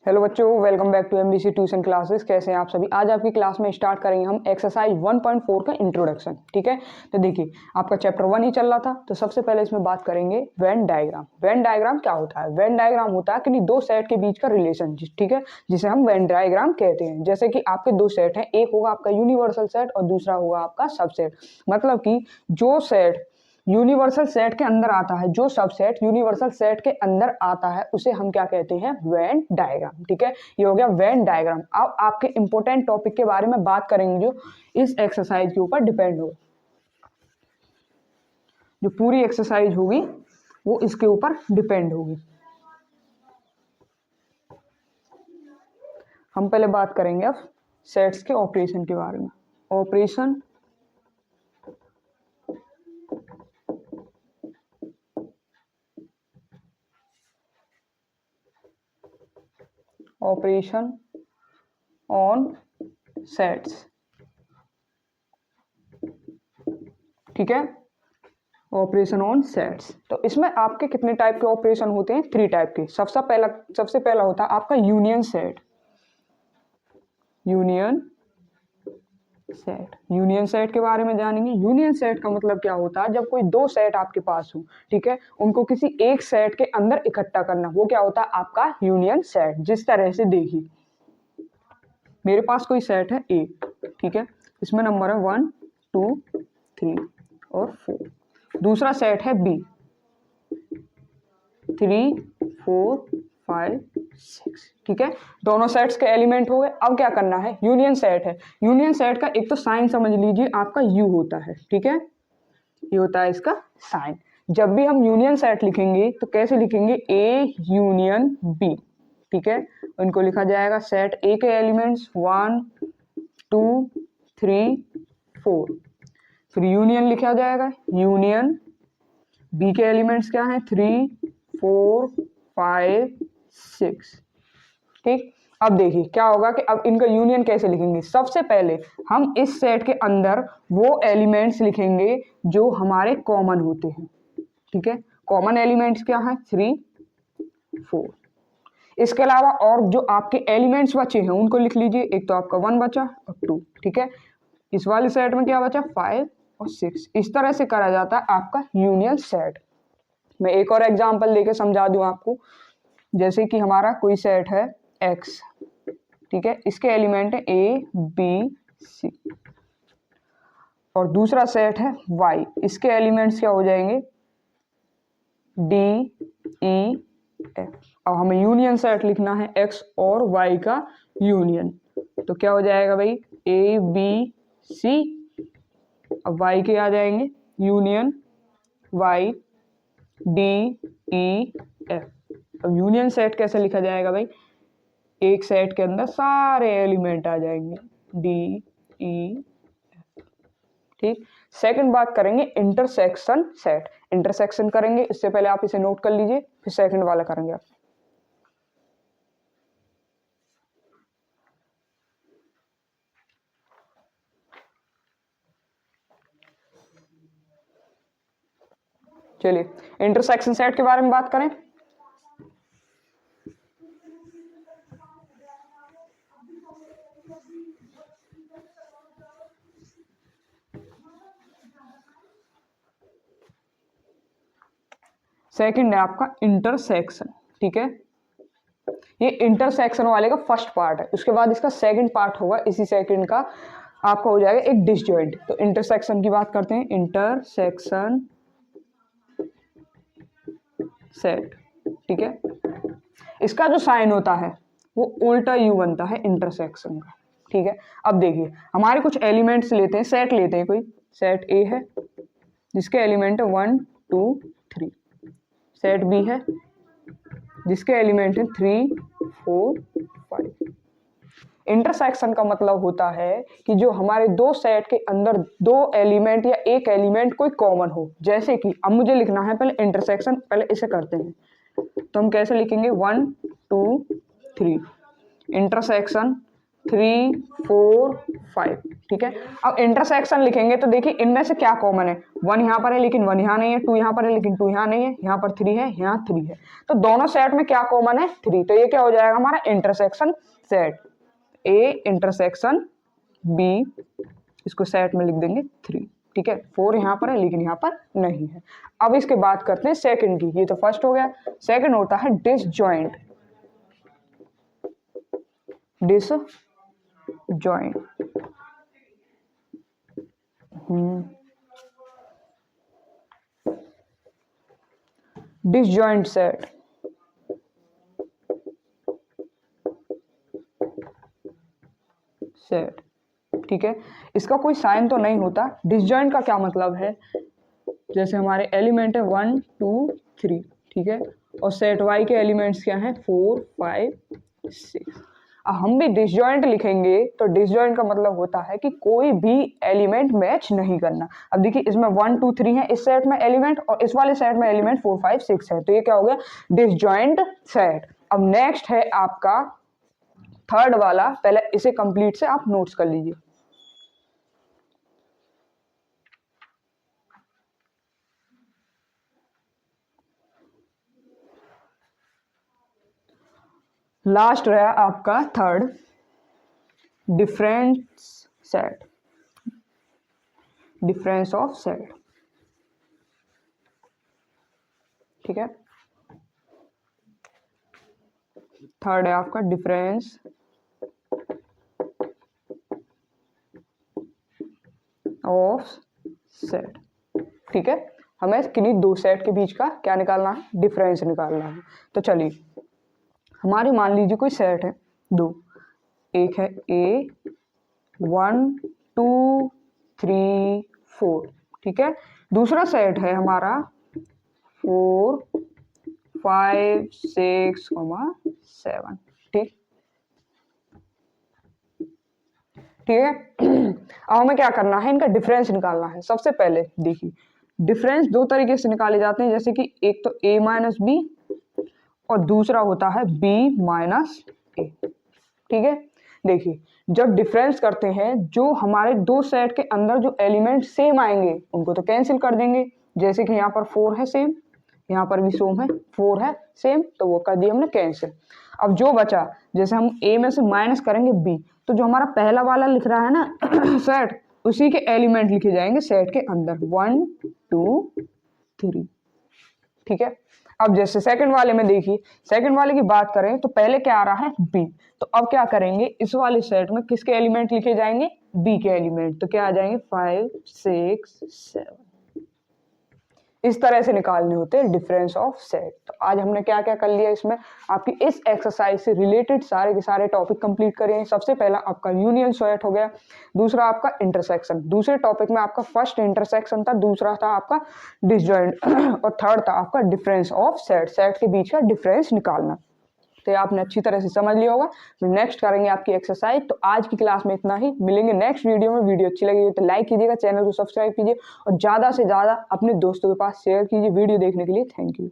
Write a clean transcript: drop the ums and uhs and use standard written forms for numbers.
Hello बच्चों, welcome back to MBC tuition classes. कैसे हैं आप सभी। आज आपकी क्लास में स्टार्ट करेंगे हम एक्सरसाइज 1.4 का इंट्रोडक्शन। ठीक है, तो देखिए आपका चैप्टर 1 ही चल रहा था, तो सबसे पहले इसमें बात करेंगे वेन डायग्राम। वेन डायग्राम क्या होता है? वेन डायग्राम होता है कि दो सेट के बीच का रिलेशन, ठीक है, जिसे हम वेन डायग्राम कहते हैं। जैसे कि आपके दो सेट हैं, एक होगा आपका यूनिवर्सल सेट और दूसरा होगा आपका सबसेट। मतलब कि जो सेट यूनिवर्सल सेट के अंदर आता है, जो सबसेट यूनिवर्सल सेट के अंदर आता है, उसे हम क्या कहते हैं? Venn diagram. ठीक है, ये हो गया वेन डायग्राम। अब आपके इंपॉर्टेंट टॉपिक के बारे में बात करेंगे जो इस एक्सरसाइज के ऊपर डिपेंड होगा। जो पूरी एक्सरसाइज होगी वो इसके ऊपर डिपेंड होगी। हम पहले बात करेंगे अब सेट्स के ऑपरेशन के बारे में। Operation operation on sets. ठीक है, ऑपरेशन ऑन सेट्स। तो इसमें आपके कितने टाइप के ऑपरेशन होते हैं? 3 टाइप के। सबसे पहला होता है आपका union set. Union set, union set के बारे में जानेंगे। यूनियन सेट का मतलब क्या होता है? जब कोई दो सेट आपके पास हो, ठीक है, उनको किसी एक सेट के अंदर इकट्ठा करना, वो क्या होता है? आपका यूनियन सेट। जिस तरह से देखिए, मेरे पास कोई सेट है ए, ठीक है, इसमें नंबर है 1 2 3 और 4। दूसरा सेट है बी, 3 4 5 6। ठीक है, दोनों सेट्स के एलिमेंट हो गए। अब क्या करना है? यूनियन सेट है। यूनियन सेट का एक तो साइन समझ लीजिए, आपका यू होता है। ठीक है, ये होता है इसका साइन। जब भी हम यूनियन सेट लिखेंगे तो कैसे लिखेंगे? A union B. ठीक है, उनको लिखा जाएगा सेट ए के एलिमेंट्स 1 2 3 4। फिर यूनियन लिखा जाएगा यूनियन बी के एलिमेंट्स क्या हैं? 3 4 5 6। ठीक, अब देखिए क्या होगा कि अब इनका यूनियन कैसे लिखेंगे। सबसे पहले हम इस सेट के अंदर वो एलिमेंट्स लिखेंगे जो हमारे कॉमन होते हैं। ठीक है, कॉमन एलिमेंट्स क्या है? 3 4। इसके अलावा और जो आपके एलिमेंट्स बचे हैं उनको लिख लीजिए। एक तो आपका 1 बचा और 2। ठीक है, इस वाले सेट में क्या बचा? 5 और 6। इस तरह से करा जाता है आपका यूनियन सेट। मैं एक और एग्जांपल लेके समझा दूं आपको। जैसे कि हमारा कोई सेट है x, ठीक है, इसके एलिमेंट है a b c। और दूसरा सेट है y, इसके एलिमेंट्स क्या हो जाएंगे? d e f। अब हमें यूनियन सेट लिखना है x और y का यूनियन, तो क्या हो जाएगा भाई? a b c। अब y के आ जाएंगे union y d e f। अब यूनियन सेट कैसे लिखा जाएगा भाई? एक सेट के अंदर सारे एलिमेंट आ जाएंगे डी ई। ठीक, सेकंड बात करेंगे इंटरसेक्शन सेट। इंटरसेक्शन करेंगे, इससे पहले आप इसे नोट कर लीजिए, फिर सेकंड वाला करेंगे आप। चलिए इंटरसेक्शन सेट के बारे में बात करें। सेकंड है आपका इंटरसेक्शन। ठीक है, ये इंटरसेक्शन वाले का फर्स्ट पार्ट है। उसके बाद इसका सेकंड पार्ट होगा, इसी सेकंड का आपका हो जाएगा एक डिसजॉइंट। तो इंटरसेक्शन की बात करते हैं। इंटरसेक्शन सेट, ठीक है, इसका जो साइन होता है वो उल्टा यू बनता है इंटरसेक्शन का। ठीक है, अब देखिए हमारे कुछ एलिमेंट्स लेते हैं, सेट लेते हैं। कोई सेट ए है जिसके एलिमेंट है 1 2 3। सेट बी है जिसके एलिमेंट है 3 4 5। इंटरसेक्शन का मतलब होता है कि जो हमारे दो सेट के अंदर दो एलिमेंट या एक एलिमेंट कोई कॉमन हो। जैसे कि अब मुझे लिखना है पहले इंटरसेक्शन, पहले इसे करते हैं। तो हम कैसे लिखेंगे? 1 2 3 इंटरसेक्शन 3 4 5। ठीक है। अब इंटरसेक्शन लिखेंगे तो देखिए इनमें से क्या कॉमन है, 1 यहाँ पर है लेकिन 1 यहाँ नहीं है, 2 यहाँ पर है लेकिन 2 यहाँ नहीं है, यहाँ पर 3 है, यहाँ 3 है, तो दोनों सेट में क्या कॉमन है, 3। तो ये क्या हो जाएगा हमारा intersection set, A intersection B, इसको सेट में लिख देंगे 3, ठीक है। 4 यहाँ पर है लेकिन यहाँ पर नहीं है। अब इसके बात करते हैं सेकंड की, ये तो फर्स्ट हो गया। सेकंड होता है disjoint, disjoint disjoint set, set, ठीक है। इसका कोई साइन तो नहीं होता। डिसजॉइंट का क्या मतलब है, जैसे हमारे एलिमेंट है 1 2 3, ठीक है, और सेट वाई के एलिमेंट्स क्या हैं 4 5 6। अब हम भी डिसजॉइंट लिखेंगे तो डिसजॉइंट का मतलब होता है कि कोई भी एलिमेंट मैच नहीं करना। अब देखिए इसमें 1 2 3 है इस सेट में एलिमेंट, और इस वाले सेट में एलिमेंट 4 5 6 है, तो ये क्या हो गया डिसजॉइंट सेट। अब नेक्स्ट है आपका थर्ड वाला, पहले इसे कंप्लीट से आप नोट्स कर लीजिए। लास्ट रहा आपका third, difference set, difference of set, ठीक है। थर्ड है आपका डिफरेंस ऑफ सेट, ठीक है। हमें किन्हीं दो सेट के बीच का क्या निकालना है, डिफरेंस निकालना है। तो चलिए हमारी मान लीजिए कोई सेट है दो, एक है ए 1 2 3 4, ठीक है। दूसरा सेट है हमारा 4 5 6 7, ठीक, ठीक है। अब हमें क्या करना है, इनका डिफरेंस निकालना है। सबसे पहले देखिए डिफरेंस दो तरीके से निकाले जाते हैं, जैसे कि एक तो a माइनस बी और दूसरा होता है b माइनस ए, ठीक है। देखिए जब डिफरेंस करते हैं, जो हमारे दो सेट के अंदर जो एलिमेंट सेम आएंगे उनको तो कैंसिल कर देंगे। जैसे कि यहाँ पर 4 है सेम, यहाँ पर भी सेम है, 4 है सेम, तो वो कर दिया हमने कैंसिल। अब जो बचा, जैसे हम a में से माइनस करेंगे b, तो जो हमारा पहला वाला लिख रहा है ना सेट, उसी के एलिमेंट लिखे जाएंगे सेट के अंदर 1 2 3, ठीक है। अब जैसे सेकंड वाले में देखिए, सेकंड वाले की बात करें तो पहले क्या आ रहा है b, तो अब क्या करेंगे, इस वाले सेट में किसके एलिमेंट लिखे जाएंगे, b के एलिमेंट, तो क्या आ जाएंगे 5 6 7। इस तरह से निकालने होते हैं डिफरेंस ऑफ सेट। तो आज हमने क्या क्या कर लिया, इसमें आपकी इस एक्सरसाइज से रिलेटेड सारे के सारे टॉपिक कंप्लीट करें। सबसे पहला आपका यूनियन सेट हो गया, दूसरा आपका इंटरसेक्शन, दूसरे टॉपिक में आपका फर्स्ट इंटरसेक्शन था, दूसरा था आपका डिसजॉइंट और थर्ड था आपका डिफरेंस ऑफ सेट, सेट के बीच का डिफरेंस निकालना। तो आपने अच्छी तरह से समझ लिया होगा। नेक्स्ट करेंगे आपकी एक्सरसाइज। तो आज की क्लास में इतना ही, मिलेंगे नेक्स्ट वीडियो में। वीडियो अच्छी लगी तो लाइक कीजिएगा, चैनल को सब्सक्राइब कीजिए और ज़्यादा से ज़्यादा अपने दोस्तों के पास शेयर कीजिए। वीडियो देखने के लिए थैंक यू।